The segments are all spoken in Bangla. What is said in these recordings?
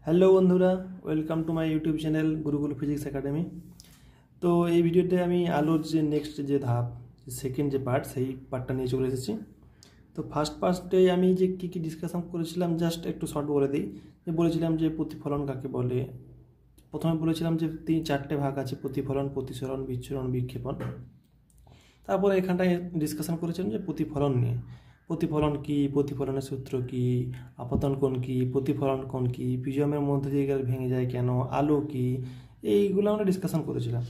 হ্যালো বন্ধুরা, welcome to my YouTube channel Gurukul physics academy. তো এই ভিডিওতে আমি আলোর যে নেক্সট যে ধাপ, সেকেন্ড যে পার্ট, সেই পার্টটা নিয়ে চলে এসেছি। তো ফার্স্ট পার্টে আমি যে কী ডিসকাশন করেছিলাম জাস্ট একটু শর্ট বলে দিই। যে বলেছিলাম যে প্রতিফলন কাকে বলে। প্রথমে বলেছিলাম যে চারটে ভাগ আছে: প্রতিফলন, প্রতিসরণ, বিচ্ছুরণ, বিক্ষেপণ। তারপরে এখানটায় ডিসকাশন করেছিলাম যে প্রতিফলন নিয়ে। প্রতিফলন কী, প্রতিফলনের সূত্র কী, আপতন কোণ কী, প্রতিফলন কোণ কী, প্রিজমের মধ্যে দিয়ে গেলে ভেঙে যায় কেন, আলো কী, এইগুলো আমরা ডিসকাশন করেছিলাম।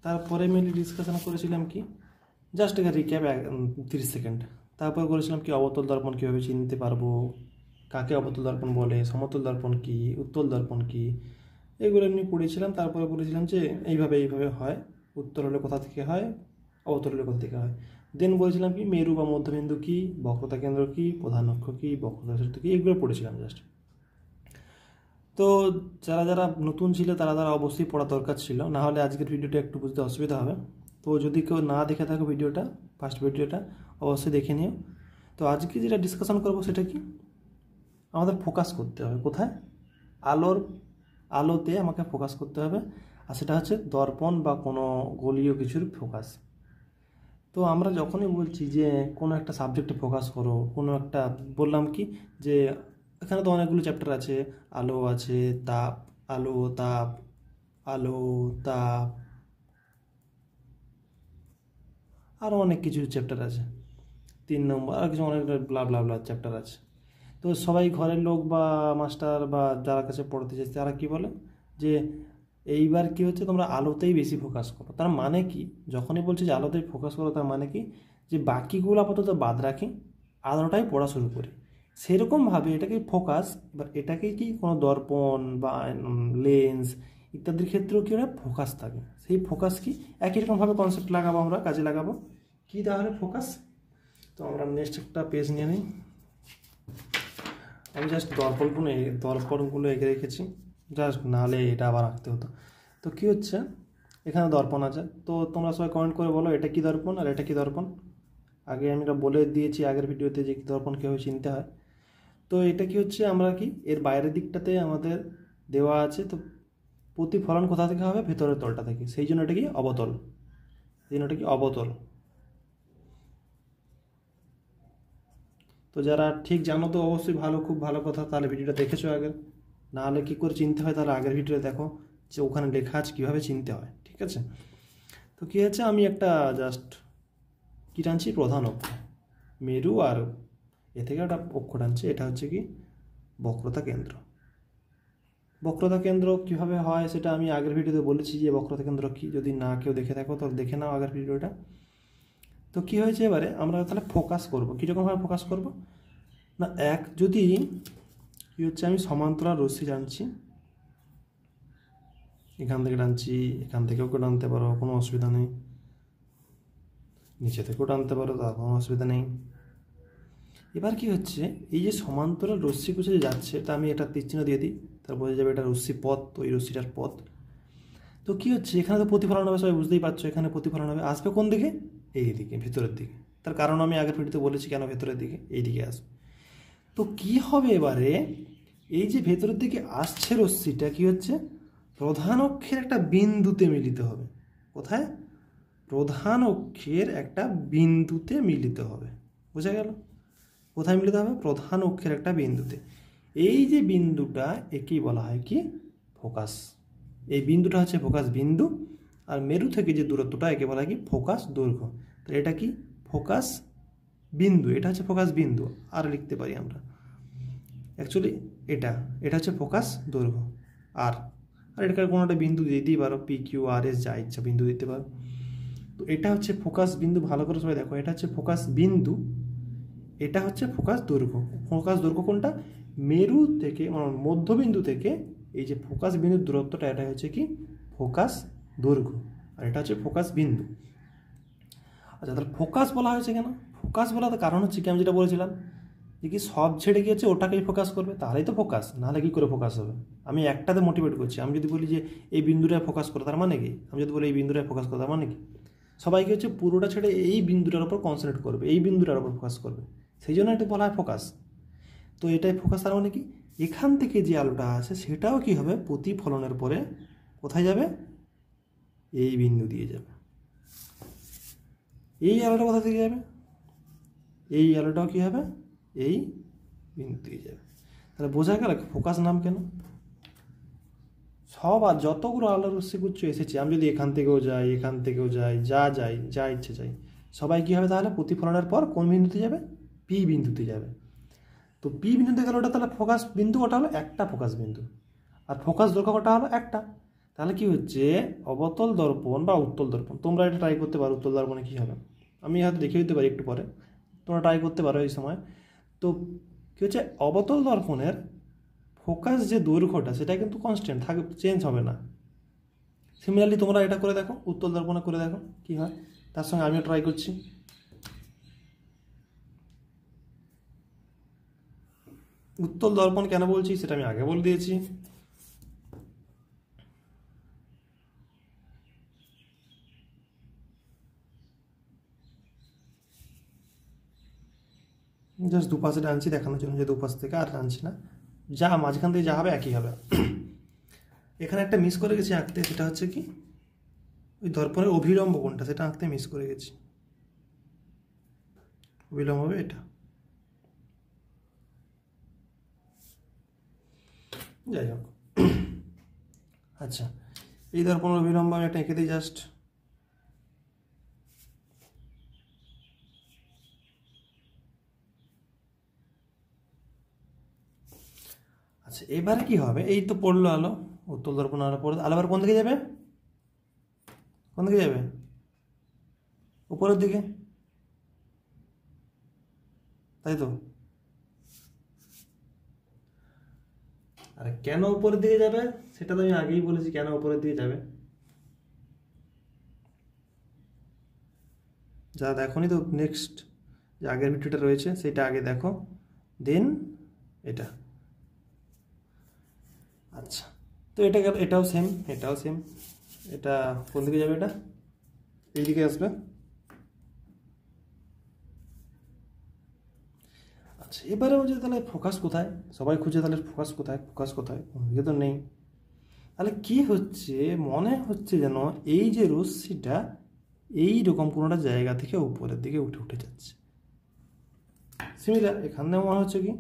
তারপরে মেনলি ডিসকাশন করেছিলাম কি, জাস্ট একটা রিক্যাপ 30 সেকেন্ড। তারপর করেছিলাম কি, অবতল দর্পণ কীভাবে চিনতে পারবো, কাকে অবতল দর্পণ বলে, সমতল দর্পণ কী, উত্তল দর্পণ কী, এগুলো নিয়ে পড়েছিলাম। তারপরে বলেছিলাম যে এইভাবে হয়, উত্তর হলে কোথা থেকে হয়, অবতল হলে কোথা থেকে হয়। দেন বলেছিলাম কি, মেরু বা মধ্যবিন্দু কী, বক্রতা কেন্দ্র কী, প্রধান অক্ষ কী, বক্রতা সূত্র কী, এগুলো পড়েছিলাম জাস্ট। তো যারা নতুন ছিল তারা অবশ্যই পড়া দরকার ছিল, না হলে আজকের ভিডিওটা একটু বুঝতে অসুবিধা হবে। তো যদি কেউ না দেখে থাকো ভিডিওটা, ফার্স্ট ভিডিওটা অবশ্যই দেখে নিও। তো আজকে যেটা ডিসকাশন করবো সেটা কি, আমাদের ফোকাস করতে হবে কোথায়, আলোতে আমাকে ফোকাস করতে হবে। আর সেটা হচ্ছে দর্পণ বা কোনো গোলীয় কিছুর ফোকাস। তো আমরা যখনই বলছি যে কোনো একটা সাবজেক্টে ফোকাস করো, কোনো একটা, বললাম কি যে এখানে তো অনেকগুলো চ্যাপ্টার আছে, আলো আছে, তাপ, আলো তাপ, আলো তাপ, আরও অনেক কিছু চ্যাপ্টার আছে, 3 নম্বর আর কিছু অনেক ব্লা ব্লা ব্লা চ্যাপ্টার আছে। তো সবাই ঘরের লোক বা মাস্টার বা যারা কাছে পড়তে চাইছে তারা কী বলে যে এইবার কি হচ্ছে, তোমরা আলোতেই বেশি ফোকাস করো। তার মানে কি, যখনই বলছি যে আলোতেই ফোকাস করো, তার মানে কি যে বাকিগুলো আপাতত বাদ রাখি, আলোটাই পড়া শুরু করি। সেরকমভাবে এটাকে ফোকাস, এবার এটাকে কি কোনো দর্পণ বা লেন্স ইত্যাদির ক্ষেত্রেও কী হয়, ফোকাস থাকে। সেই ফোকাস কি একই রকমভাবে কনসেপ্ট লাগাবো, আমরা কাজে লাগাবো। কী তাহলে ফোকাস? তো আমরা নেক্সট একটা পেজ নিয়ে নিই। আমি জাস্ট দর্পণগুলো এঁকে রেখেছি, জাস্ট নাহলে এটা আবার আঁকতে হতো। তো কী হচ্ছে, এখানে দর্পণ আছে। তো তোমরা সবাই কমেন্ট করে বলো এটা কি দর্পণ আর এটা কি দর্পণ। আগে আমি এটা বলে দিয়েছি আগের ভিডিওতে যে দর্পণ কীভাবে চিনতে হয়। তো এটা কি হচ্ছে, আমরা কি এর বাইরের দিকটাতে আমাদের দেওয়া আছে। তো প্রতিফলন কোথা থেকে হবে, ভেতরের তলটা থেকে, সেই জন্য এটা কি অবতল, অবতল। তো যারা ঠিক জানো তো অবশ্যই ভালো, খুব ভালো কথা, তাহলে ভিডিওটা দেখেছো আগে। নাহলে কী করে চিনতে হয়, তাহলে আগের ভিডিওতে দেখো যে ওখানে লেখা আছে কীভাবে চিনতে হয়, ঠিক আছে। তো কী হচ্ছে, আমি একটা জাস্ট কী টানছি, প্রধান অক্ষ, মেরু, আর এ থেকে একটা অক্ষ টানছি, এটা হচ্ছে কি বক্রতা কেন্দ্র। বক্রতা কেন্দ্র কীভাবে হয় সেটা আমি আগের ভিডিওতে বলেছি, যে বক্রতা কেন্দ্র কী, যদি না কেউ দেখে থাকো তো দেখে নাও আগের ভিডিওটা। তো কী হয়েছে, এবারে আমরা তাহলে ফোকাস করবো, কীরকমভাবে ফোকাস করবো না, যদি কী হচ্ছে, আমি সমান্তরাল রশ্মি টানছি, এখান থেকে টানছি, এখান থেকেও টানতে পারো, কোনো অসুবিধা নেই, নিচে থেকেও টানতে পারো, তার কোনো অসুবিধা নেই। এবার কি হচ্ছে, এই যে সমান্তরাল রশ্মি কুচে যে যাচ্ছে, তা আমি এটা তীরচিহ্ন দিয়ে দিই, তার বোঝা যাবে এটা রশ্মি পথ, ওই রশ্মিটার পথ। তো কী হচ্ছে, এখানে তো প্রতিফলন হবে, সবাই বুঝতেই পারছো, এখানে প্রতিফলন হবে, আসবে কোন দিকে, এই দিকে, ভেতরের দিকে। তার কারণ আমি আগের ভিডিওতে বলেছি কেন ভেতরের দিকে, এই দিকে আসবে। তো কী হবে এবারে, এই যে ভেতরের দিকে আসছে রশ্মিটা, কী হচ্ছে, প্রধান অক্ষের একটা বিন্দুতে মিলিত হবে। কোথায়? প্রধান অক্ষের একটা বিন্দুতে মিলিত হবে। বোঝা গেল? কোথায় মিলিত হবে? প্রধান অক্ষের একটা বিন্দুতে। এই যে বিন্দুটা, একেই বলা হয় কি, ফোকাস। এই বিন্দুটা হচ্ছে ফোকাস বিন্দু, আর মেরু থেকে যে দূরত্বটা, একে বলা হয় কি, ফোকাস দৈর্ঘ্য। তো এটা কি, ফোকাস বিন্দু, এটা হচ্ছে ফোকাস বিন্দু। আর লিখতে পারি আমরা অ্যাকচুয়ালি এটা হচ্ছে ফোকাস দৈর্ঘ্য। আর এটাকে কোনো একটা বিন্দু দিতেই পারো, পি কিউ আর এস, যা ইচ্ছা বিন্দু দিতে পারো। তো এটা হচ্ছে ফোকাস বিন্দু, ভালো করে সবাই দেখো, এটা হচ্ছে ফোকাস বিন্দু, এটা হচ্ছে ফোকাস দৈর্ঘ্য। ফোকাস দৈর্ঘ্য কোনটা, মেরু থেকে, মধ্যবিন্দু থেকে এই যে ফোকাস বিন্দুর দূরত্বটা, এটা হচ্ছে কি ফোকাস দৈর্ঘ্য, আর এটা হচ্ছে ফোকাস বিন্দু। আচ্ছা, তাহলে ফোকাস বলা হয়েছে কেন? ফোকাস বলার কারণ হচ্ছে কি, আমি যেটা বলেছিলাম যে কি সব ছেড়ে গিয়েছে ওটাকেই ফোকাস করবে, তাহলেই তো ফোকাস, নাহলে কী করে ফোকাস হবে। আমি একটাতে মোটিভেট করছি। আমি যদি বলি যে এই বিন্দুটায় ফোকাস করো, তার মানে কি, আমি যদি বলি এই বিন্দুটায় ফোকাস করো, তার মানে কি, সবাইকে হচ্ছে পুরোটা ছেড়ে এই বিন্দুটার উপর কনসেন্ট্রেট করবে, এই বিন্দুটার উপর ফোকাস করবে, সেই জন্য এটা বলা হয় ফোকাস। তো এটাই ফোকাস, তার মানে কি, এখান থেকে যে আলোটা আছে সেটাও কি হবে, প্রতিফলনের পরে কোথায় যাবে, এই বিন্দু দিয়ে যাবে। এই আলোটা কোথা থেকে যাবে, এই আলোটাও কি হবে, এই বিন্দু দিয়ে যাবে। তাহলে বোঝা গেল ফোকাস নাম কেন। সব আর যতগুলো আলোর রশ্মিগুচ্ছ এসেছে, আমি যদি এখান থেকেও যাই, এখান থেকেও যাই, যা ইচ্ছে যাই, সবাই কী হবে তাহলে প্রতিফলনের পর কোন বিন্দুতে যাবে, পি বিন্দুতে যাবে। তো পি বিন্দুতে গেলে ওটা তাহলে ফোকাস বিন্দু, ওটা হলো একটা ফোকাস বিন্দু, আর ফোকাস দৈর্ঘ্য কটা হলো একটা। তাহলে কি হচ্ছে, অবতল দর্পণ বা উত্তল দর্পণ, তোমরা এটা ট্রাই করতে পারো উত্তল দর্পণে কী হবে, আমি হয়তো দেখিয়ে দিতে পারি একটু পরে, তোমরা ট্রাই করতে পারো এই সময়। তো কী হচ্ছে, অবতল দর্পণের ফোকাস যে দৈর্ঘ্যটা সেটা কিন্তু কনস্ট্যান্ট থাকবে, চেঞ্জ হবে না। সিমিলারলি তোমরা এটা করে দেখো, উত্তল দর্পণে করে দেখো কী হয়, তার সঙ্গে আমিও ট্রাই করছি। উত্তল দর্পণ কেন বলছি সেটা আমি আগে বলে দিয়েছি। জাস্ট দুপাশে টানছি দেখানোর জন্য যে দুপাশ থেকে, আর টানছি না, যা মাঝখান থেকে যা হবে একই হবে। এখানে একটা মিস করে গেছি আঁকতে, সেটা হচ্ছে কি, ওই দর্পণের অভিলম্ব কোনটা সেটা আঁকতে মিস করে গেছি। অভিলম্ব হবে এটা, যাই হোক। আচ্ছা, এই দর্পণের অভিলম্ব আমি একটা এঁকে দিই জাস্ট। আচ্ছা, এবারে কি হবে, এই তো পড়লো আলো, উত্তল দর্পণ আলো পড়লো, আলো আবার কোন দিকে যাবে, কোন দিকে যাবে, উপরের দিকে, তাই তো। আর কেন উপরের দিকে যাবে সেটা তো আমি আগেই বলেছি, কেন উপরের দিকে যাবে, যা দেখোনি তো নেক্সট যে আগের ভিডিওটা রয়েছে সেটা আগে দেখো, দেন এটা। আচ্ছা, তো এটা গেল, এটাও সেম, এটাও সেম, এটা কোন দিকে যাবে, এটা এই দিকে আসবে। আচ্ছা, এবারে বলছে তাহলে ফোকাস কোথায়, সবাই খুঁজে তাহলে ফোকাস কোথায়, ফোকাস কোথায়, দিকে তো নেই। তাহলে কি হচ্ছে, মনে হচ্ছে যেন এই যে রশ্মিটা এইরকম কোনোটা জায়গা থেকে উপরের দিকে উঠে উঠে যাচ্ছে। সিমিলার এখানে মনে হচ্ছে কি,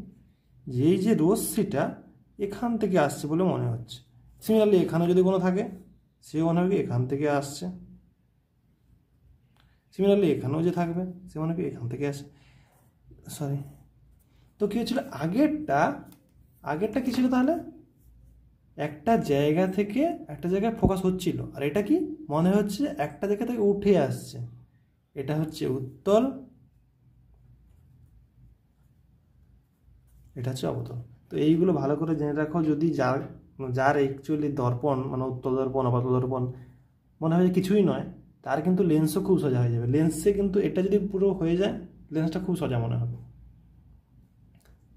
যে এই যে রশ্মিটা এখান থেকে আসছে বলে মনে হচ্ছে। সিমিলারলি এখানে যদি কোনো থাকে, সে মনে হবে কি এখান থেকে আসছে। সিমিলারলি এখানেও যে থাকবে সে মনে হবে এখান থেকে আসে, সরি। তো কী হচ্ছিল, আগেরটা কী ছিল তাহলে, একটা জায়গা থেকে একটা জায়গায় ফোকাস হচ্ছিল, আর এটা কি মনে হচ্ছে একটা জায়গা থেকে উঠে আসছে। এটা হচ্ছে উত্তল, এটা হচ্ছে অবতল। তো এইগুলো ভালো করে জেনে রাখো, যদি যার অ্যাকচুয়ালি দর্পণ মানে উত্তল দর্পণ অবতল দর্পণ মনে হয় কিছুই নয়, তার কিন্তু লেন্সও খুব সোজা হয়ে যাবে। লেন্সে কিন্তু এটা যদি পুরো হয়ে যায়, লেন্সটা খুব সোজা মনে হবে।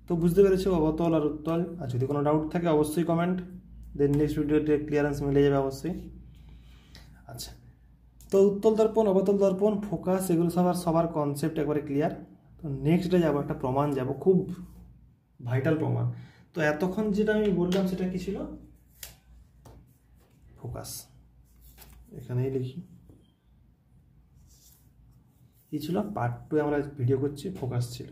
তো বুঝতে পেরেছো অবতল আর উত্তল। আর যদি কোনো ডাউট থাকে অবশ্যই কমেন্ট, দেন নেক্সট ভিডিওতে ক্লিয়ারেন্স মিলে যাবে অবশ্যই। আচ্ছা, তো উত্তল দর্পণ অবতল দর্পণ ফোকাস এগুলো সবার কনসেপ্ট একবারে ক্লিয়ার। তো নেক্সটে যাবো, একটা প্রমাণ যাব, খুব ভাইটাল প্রমাণ। তো এতক্ষণ যেটা আমি বললাম সেটা কি ছিল, ফোকাস, এখানেই লিখি কি ছিল, পার্ট 2 আমরা ভিডিও করছি, ফোকাস ছিল।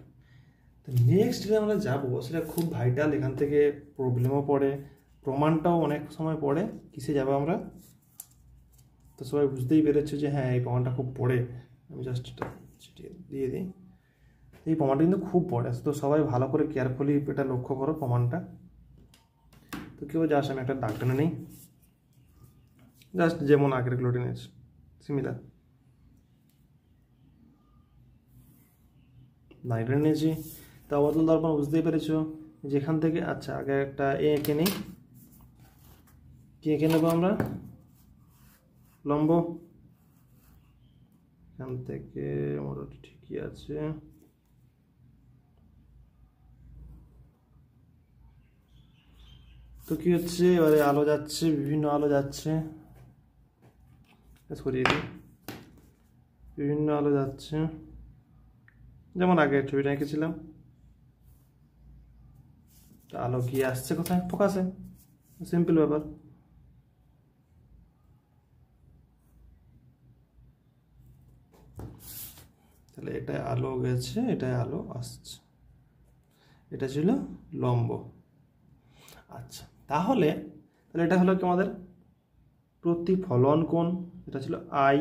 তো নেক্সট যে আমরা যাবো সেটা খুব ভাইটাল, এখান থেকে প্রবলেমও পড়ে, প্রমাণটাও অনেক সময় পড়ে। কিসে যাবো আমরা, তো সবাই বুঝতেই পেরেছো যে হ্যাঁ এই প্রমাণটা খুব পড়ে। আমি জাস্ট এটা দিয়ে দিই, এই প্রমাণটা কিন্তু খুব পড়ে, তো সবাই ভালো করে কেয়ারফুলি এটা লক্ষ্য করো প্রমাণটা। তো কেউ জাস্ট আমি একটা দাগ টেনে নিই, জাস্ট যেমন আগের গুলো টেনেছি সিমিলার দাগ টেনে নিয়েছি। তা অবতল দর্পণ বুঝতেই পেরেছো যেখান থেকে, আচ্ছা আগে একটা এঁকে নিই, কি এঁকে নেবো আমরা, লম্ব, এখান থেকে মোটামুটি ঠিকই আছে। তো কি হচ্ছে, এবারে আলো যাচ্ছে, বিভিন্ন আলো যাচ্ছে, সরিয়ে দিই, বিভিন্ন আলো যাচ্ছে, যেমন আগে ছবিটা এঁকেছিলাম। তো আলো গিয়ে আসছে কোথায়? ফোকাসে। সিম্পল ব্যাপার। তাহলে এটায় আলো গেছে, এটায় আলো আসছে, এটা ছিল লম্ব। আচ্ছা, তাহলে এটা হলো কি আমাদের প্রতিফলন কোণ, এটা ছিল আই।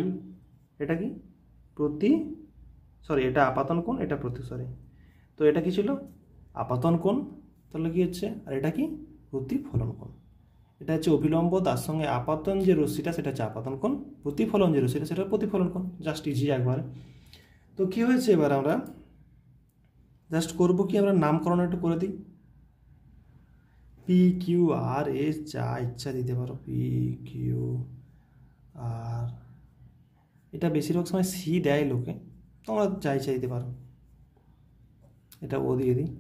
এটা কি এটা আপাতন কোণ, এটা তো এটা কি ছিল? আপাতন কোণ। তাহলে কি হচ্ছে? আর এটা কি? প্রতিফলন কোণ। এটা হচ্ছে অভিলম্ব, তার সঙ্গে আপাতন যে রশ্মিটা সেটা হচ্ছে আপাতন কোণ, প্রতিফলন যে রশ্মিটা সেটা প্রতিফলন কোণ। জাস্ট ইজি একবারে। তো কি হয়েছে, এবার আমরা জাস্ট করবো কি, আমরা নামকরণ একটু করে দিই। পি কিউ আর এস, যা ইচ্ছা দিতে পারো, পি কিউ আর, এটা বেশিরভাগ সময় সি দেয় লোকে, তোমরা যা ইচ্ছা দিতে পারো। এটা ও দিয়ে দিই,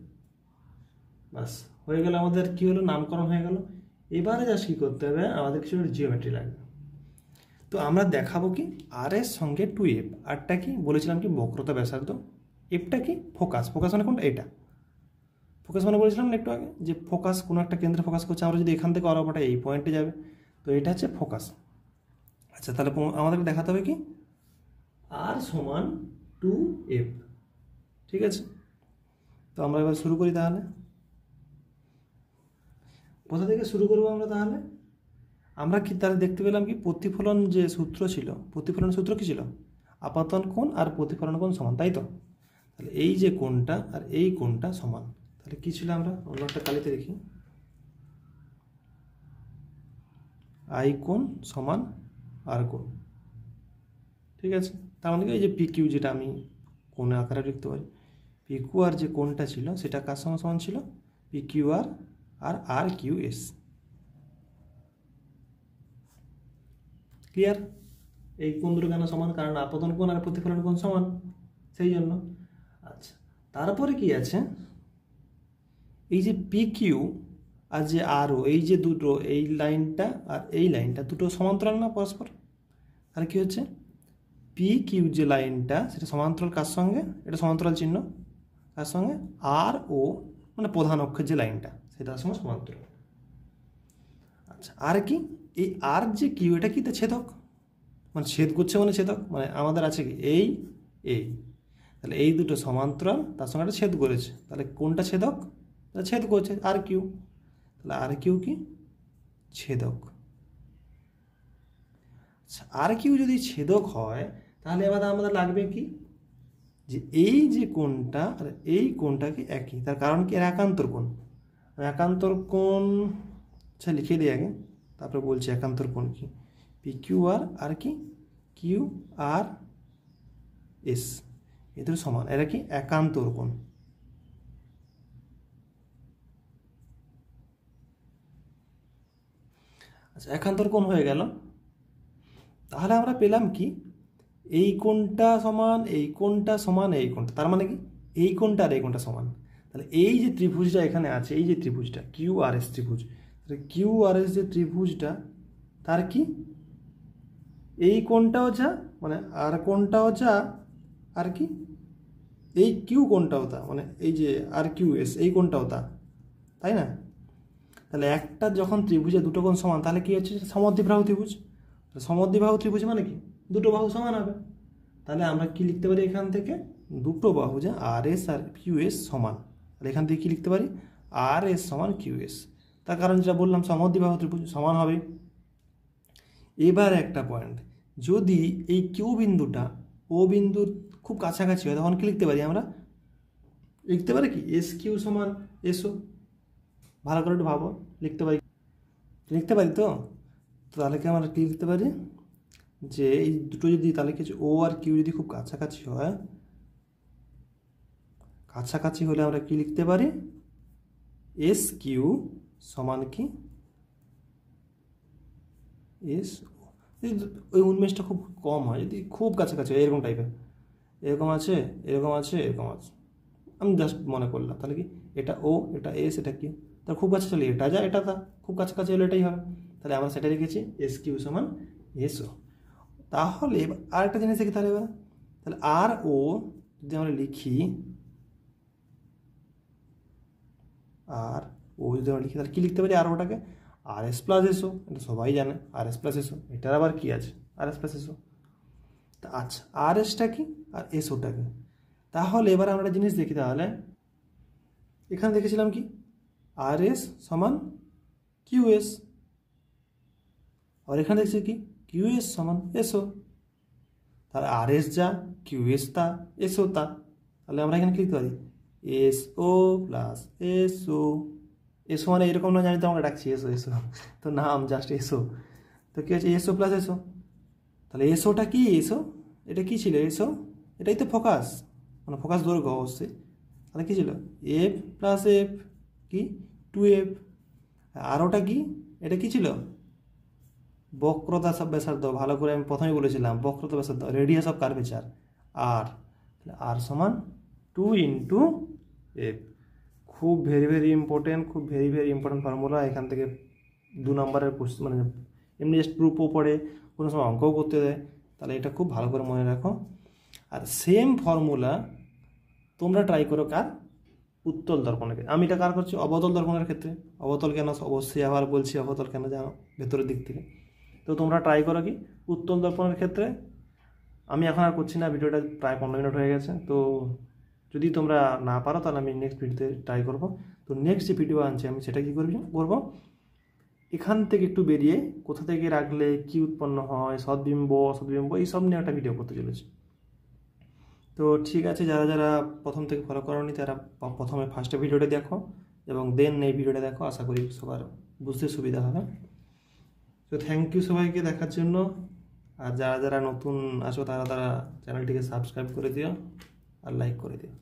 বাস হয়ে গেল। আমাদের কি হলো? নামকরণ হয়ে গেল। এবারে জাস্ট কী করতে হবে, আমাদের কিছু জিওমেট্রি লাগবে। তো আমরা দেখাবো কি, আর এর সঙ্গে 2f। আরটা কি বলেছিলাম? কি বক্রতা ব্যাসার্ধ। এফটা কি? ফোকাস। ফোকাস মানে কোনটা? এটা ফোকাস মানে বলেছিলাম না একটু আগে, যে ফোকাস কোনো একটা কেন্দ্রে ফোকাস করছে, আমরা যদি এখান থেকে অরবাটা এই পয়েন্টে যাবে, তো এটা হচ্ছে ফোকাস। আচ্ছা, তাহলে আমাদেরকে দেখাতে হবে কি, আর সমান 2f। ঠিক আছে, তো আমরা এবার শুরু করি। তাহলে কোথা থেকে শুরু করবো আমরা? তাহলে আমরা কি তাহলে দেখতে পেলাম কি, প্রতিফলন যে সূত্র ছিল, প্রতিফলন সূত্র কি ছিল? আপাতন কোণ আর প্রতিফলন কোণ সমান, তাই তো? তাহলে এই যে কোণটা আর এই কোণটা সমান, তাহলে কি ছিল? আমরা অন্য একটা কালিতে দেখি, আই কোণ সমান আর কোণ। ঠিক আছে, তার মানে এই যে পি কিউ, যেটা আমি কোণে আকারে লিখতে পারি, পি কিউ আর যে কোণটা ছিল সেটা কার সমান সমান ছিল? পি কিউ আর আর আর কিউ এস। ক্লিয়ার? এই কোণ দুটো কেন সমান? কারণ আপতন কোণ আর প্রতিফলন কোণ সমান, সেই জন্য। আচ্ছা, তারপরে কি আছে, এই যে পি কিউ আর যে আরও, এই যে দুটো, এই লাইনটা আর এই লাইনটা দুটো সমান্তরাল না পরস্পর? আর কি হচ্ছে, পি কিউ যে লাইনটা সেটা সমান্তরাল কার সঙ্গে? এটা সমান্তরাল চিহ্ন কার সঙ্গে? আর ও, মানে প্রধান অক্ষের যে লাইনটা সেটার সঙ্গে সমান্তরাল। আচ্ছা, আর কি, এই আর যে কিউ, এটা কি? তা ছেদক, মানে ছেদ করছে, মানে ছেদক, মানে আমাদের আছে কি এই এই, তাহলে এই দুটো সমান্তরাল, তার সঙ্গে একটা ছেদ করেছে, তাহলে কোনটা ছেদক? তাহলে ছেদ করছে আর কিউ, তাহলে আর কিউ কি? ছেদক। আচ্ছা, আর কিউ যদি ছেদক হয়, তাহলে এবার আমাদের লাগবে কি, যে এই যে কোণটা আর এই কোণটা কি একই, তার কারণ কি? এর একান্তর কোণ। একান্তর কোণ আচ্ছা লিখে দিই আগে, তারপরে বলছি একান্তর কোণ কি। পি কিউ আর আর কি কিউ আর এস, এ দুটো সমান, এরা কি? একান্তর কোণ। আচ্ছা, একান্তর কোণ হয়ে গেল। তাহলে আমরা পেলাম কি, এই কোণটা সমান এই কোণটা সমান এই কোণটা, তার মানে কি এই কোণটা আর এই কোণটা সমান। তাহলে এই যে ত্রিভুজটা এখানে আছে, এই যে ত্রিভুজটা কিউ আর এস ত্রিভুজ, তাহলে কিউ আর এস যে ত্রিভুজটা, তার কি এই কোণটাও যা, মানে আর কোণটাও যা, আর কি এই কিউ কোণটাও তা, মানে এই যে আর কিউ এস এই কোণটাও তা, তাই না? তাহলে একটা যখন ত্রিভুজে দুটো কোণ সমান, তাহলে কি হচ্ছে? সমদ্বিবাহু ত্রিভুজ। সমদ্বিবাহু ত্রিভুজ মানে কি? দুটো বাহু সমান হবে। তাহলে আমরা কি লিখতে পারি এখান থেকে? দুটো বাহু যা আর এস আর কিউ এস সমান, তাহলে এখান থেকে কি লিখতে পারি? আর এস সমান কিউ এস। তার কারণ যেটা বললাম, সমদ্বিবাহু ত্রিভুজ সমান হবে। এবার একটা পয়েন্ট, যদি এই কিউ বিন্দুটা ও বিন্দুর খুব কাছাকাছি হয়, তখন কি লিখতে পারি? আমরা লিখতে পারি কি এস কিউ সমান এসও। ভালো করে একটু ভাবো, লিখতে পারি? লিখতে পারি তো? তাহলে কি আমরা কি লিখতে পারি, যে এই দুটো যদি, তাহলে কিছু ও আর কিউ যদি খুব কাছাকাছি হয়, কাছাকাছি হলে আমরা কি লিখতে পারি? এস কিউ সমান কি এস। ওই উন্মেষটা খুব কম হয়, যদি খুব কাছাকাছি হয়, এরকম টাইপের, এরকম আছে, এরকম আছে, এরকম আছে, আমি জাস্ট মনে করলাম। তাহলে কি এটা ও, এটা এস, এটা কিউ, তার খুব কাছে চলে এটা যা, এটা তা, খুব কাছাকাছি হলে এটাই হবে। তাহলে আমরা সেটা লিখেছি এস কিউ সমান এস ও। তাহলে আরেকটা জিনিস দেখি, তাহলে এবার তাহলে আর ও যদি আমরা লিখি, আর ও যদি আমরা লিখি তাহলে কী লিখতে পারি আর ওটাকে আর এস প্লাস এসো, এটা সবাই জানে আর এস প্লাস এসো। এটার আবার কী আছে আর এস প্লাস এসো। তা আচ্ছা আর এসটা কি আর এসওটা কি? তাহলে এবার আমরা একটা জিনিস দেখি। তাহলে এখানে দেখেছিলাম কি আর এস সমান কিউ এস, আর এখানে দেখছি কি কিউ এস সমান এসও। তাহলে আর এস যা কিউ এস তা এসও তা। তাহলে আমরা এখানে কি লিখতে পারি এস ও প্লাস এসও। এসো মানে এরকম না জানি তো আমরা ডাকছি এসো এসো, তো নাম জাস্ট এসো। তো কী হচ্ছে এসও প্লাস এসো। তাহলে এসওটা কি এসো এটা কী ছিল এসো, এটাই তো ফোকাস মানে ফোকাস দৈর্ঘ্য অবশ্যই। তাহলে কী ছিল এফ প্লাস এফ কি 2f। আর ওটা কি এটা কী ছিল বক্রতা ব্যাসার্ধ। ভালো করে আমি প্রথমেই বলেছিলাম বক্রতা ব্যাসার্ধ রেডিয়াস অফ কার্ভেচার আর। আর সমান 2 ইন্টু এফ। খুব ভেরি ইম্পর্টেন্ট, খুব ভেরি ইম্পর্টেন্ট ফর্মুলা। এখান থেকে 2 নম্বরের মানে এমনি জাস্ট গ্রুপও পড়ে, কোনো সময় অঙ্কও করতে দেয়। তাহলে এটা খুব ভালো করে মনে রাখো। আর সেম ফর্মুলা তোমরা ট্রাই করো কার উত্তল দর্পণের ক্ষেত্রে। আমি এটা কার করছি অবতল দর্পণের ক্ষেত্রে। অবতল কেন অবশ্যই আবার বলছি অবতল কেন জানো ভেতরের দিক থেকে। তো তোমরা ট্রাই করো কি উত্তল দর্পণের ক্ষেত্রে। আমি এখন আর করছি না, ভিডিওটা প্রায় 15 মিনিট হয়ে গেছে। তো যদি তোমরা না পারো তাহলে আমি নেক্সট ভিডিওতে ট্রাই করব। তো নেক্সট যে ভিডিও আনছি আমি সেটা কী করবো এখান থেকে একটু বেরিয়ে কোথা থেকে রাখলে কি উৎপন্ন হয় সদ্বিম্ব এইসব নিয়ে একটা ভিডিও করতে চলেছি। তো ঠিক আছে, যারা যারা প্রথম থেকে ফলো করোনি তারা প্রথমে ফার্স্টে ভিডিওটা দেখো এবং দেন এই ভিডিওটা দেখো। আশা করি সবার বুঝতে সুবিধা হবে। তো থ্যাংক ইউ সবাইকে দেখার জন্য। আর যারা যারা নতুন আছো তারা চ্যানেলটিকে সাবস্ক্রাইব করে দিও আর লাইক করে দিও।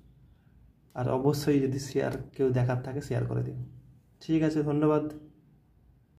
আর অবশ্যই যদি কেউ দেখার থাকে শেয়ার করে দিও। ঠিক আছে, ধন্যবাদ।